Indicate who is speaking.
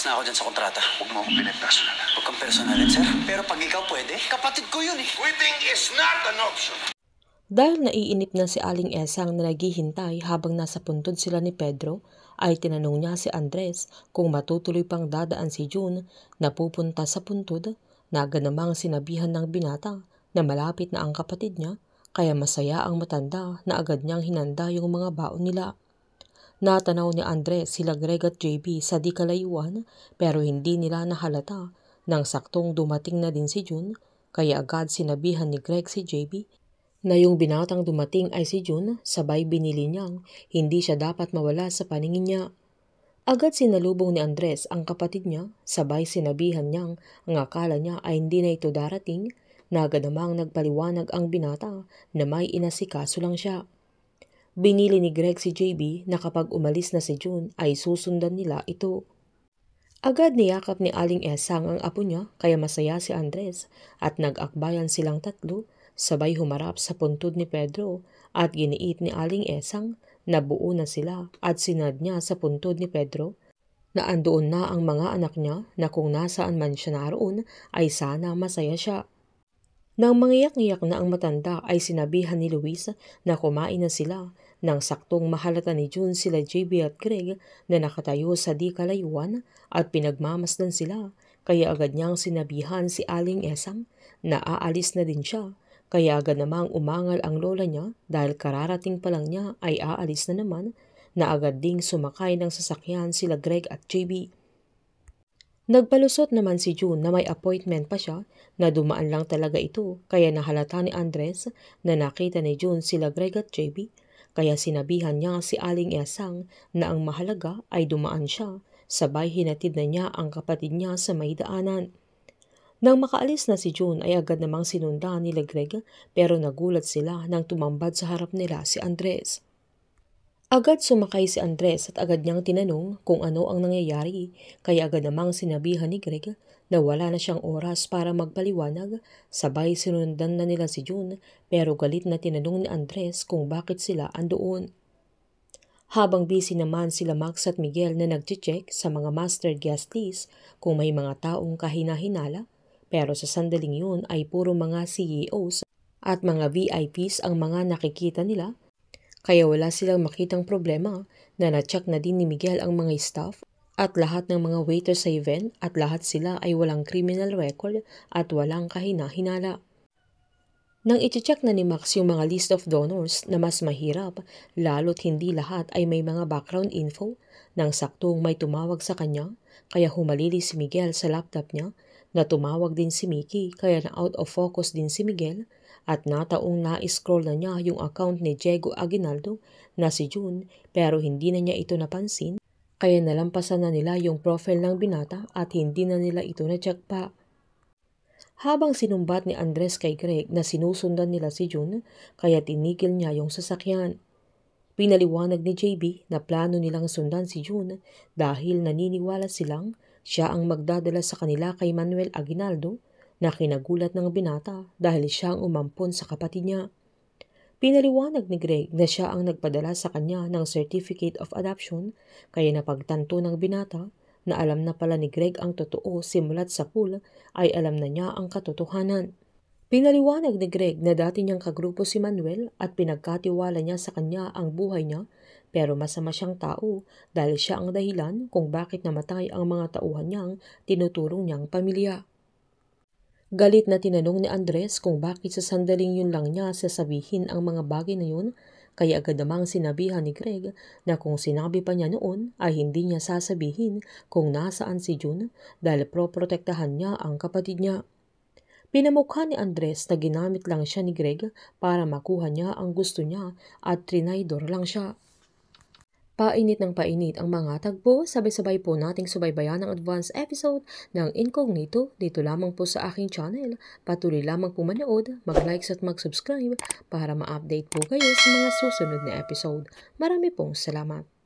Speaker 1: Lalabas na ako dyan sa kontrata.
Speaker 2: Huwag mo akong pinagpersonalan.
Speaker 1: Huwag kang personalin, sir. Pero pag ikaw pwede, kapatid ko yun eh.
Speaker 2: Quitting is not an option.
Speaker 3: Dahil naiinip na si Aling Esang na naghihintay habang nasa puntod sila ni Pedro, ay tinanong niya si Andres kung matutuloy pang dadaan si June na pupunta sa puntod, na ganamang sinabihan ng binata na malapit na ang kapatid niya, kaya masaya ang matanda na agad niyang hinanda yung mga baon nila. Natanaw ni Andres sila Greg at JB sa di kalayuan, pero hindi nila nahalata nang saktong dumating na din si June, kaya agad sinabihan ni Greg si JB na yung binatang dumating ay si June, sabay binili niyang hindi siya dapat mawala sa paningin niya. Agad sinalubong ni Andres ang kapatid niya, sabay sinabihan niyang ang akala niya ay hindi na ito darating, na agad namang nagpaliwanag ang binata na may inasikaso lang siya. Binili ni Greg si JB na kapag umalis na si June ay susundan nila ito. Agad niyakap ni Aling Esang ang apo niya, kaya masaya si Andres at nag-akbayan silang tatlo, sabay humarap sa puntod ni Pedro at giniit ni Aling Esang na buo na sila at sinad niya sa puntod ni Pedro na andoon na ang mga anak niya na kung nasaan man siya naroon ay sana masaya siya. Nang mangiyak-ngiyak na ang matanda ay sinabihan ni Luis na kumain na sila, nang saktong mahalata ni June sila JB at Greg na nakatayo sa di kalayuan at pinagmamasdan sila, kaya agad niyang sinabihan si Aling Esang na aalis na din siya. Kaya agad namang umangal ang lola niya dahil kararating pa lang niya ay aalis na naman, na agad ding sumakay ng sasakyan sila Greg at JB. Nagpalusot naman si June na may appointment pa siya, na dumaan lang talaga ito, kaya nahalata ni Andres na nakita ni June sila Greg at JB, kaya sinabihan niya si Aling Esang na ang mahalaga ay dumaan siya, sabay hinatid na niya ang kapatid niya sa may daanan. Nang makaalis na si June ay agad namang sinundan nila Greg, pero nagulat sila nang tumambad sa harap nila si Andres. Agad sumakay si Andres at agad niyang tinanong kung ano ang nangyayari, kaya agad namang sinabihan ni Greg na wala na siyang oras para magpaliwanag, sabay sinundan na nila si June, pero galit na tinanong ni Andres kung bakit sila andoon. Habang busy naman sila Max at Miguel na nagche-check sa mga master guest list kung may mga taong kahina-hinala, pero sa sandaling yun ay puro mga CEOs at mga VIPs ang mga nakikita nila, kaya wala silang makitang problema na na-check na din ni Miguel ang mga staff at lahat ng mga waiter sa event, at lahat sila ay walang criminal record at walang kahina-hinala. Nang i-check na ni Max yung mga list of donors na mas mahirap, lalo't hindi lahat ay may mga background info, nang saktong may tumawag sa kanya, kaya humalili si Miguel sa laptop niya, na tumawag din si Mickey, kaya na out of focus din si Miguel, at nataong na-scroll na niya yung account ni Diego Aguinaldo na si June, pero hindi na niya ito napansin, kaya nalampasan na nila yung profile ng binata at hindi na nila ito na-check pa. Habang sinumbat ni Andres kay Greg na sinusundan nila si June, kaya tinigil niya yung sasakyan. Pinaliwanag ni JB na plano nilang sundan si June dahil naniniwala silang siya ang magdadala sa kanila kay Manuel Aguinaldo, na kinagulat ng binata dahil siya ang umampon sa kapatid niya. Pinaliwanag ni Greg na siya ang nagpadala sa kanya ng Certificate of Adoption, kaya napagtanto ng binata na alam na pala ni Greg ang totoo simulat sa pool ay alam na niya ang katotohanan. Pinaliwanag ni Greg na dati niyang kagrupo si Manuel at pinagkatiwala niya sa kanya ang buhay niya, pero masama siyang tao dahil siya ang dahilan kung bakit namatay ang mga tauhan niyang tinuturong niyang pamilya. Galit na tinanong ni Andres kung bakit sa sandaling yun lang niya sasabihin ang mga bagay na yun, kaya agad namang sinabihan ni Greg na kung sinabi pa niya noon ay hindi niya sasabihin kung nasaan si June dahil proprotektahan niya ang kapatid niya. Pinamukha ni Andres na ginamit lang siya ni Greg para makuha niya ang gusto niya at trinaydor lang siya. Painit ng painit ang mga tagpo, sabay-sabay po nating subaybayan ang advance episode ng Incognito dito lamang po sa aking channel. Patuloy lamang po manood, mag-likes at mag-subscribe para ma-update po kayo sa mga susunod na episode. Marami pong salamat.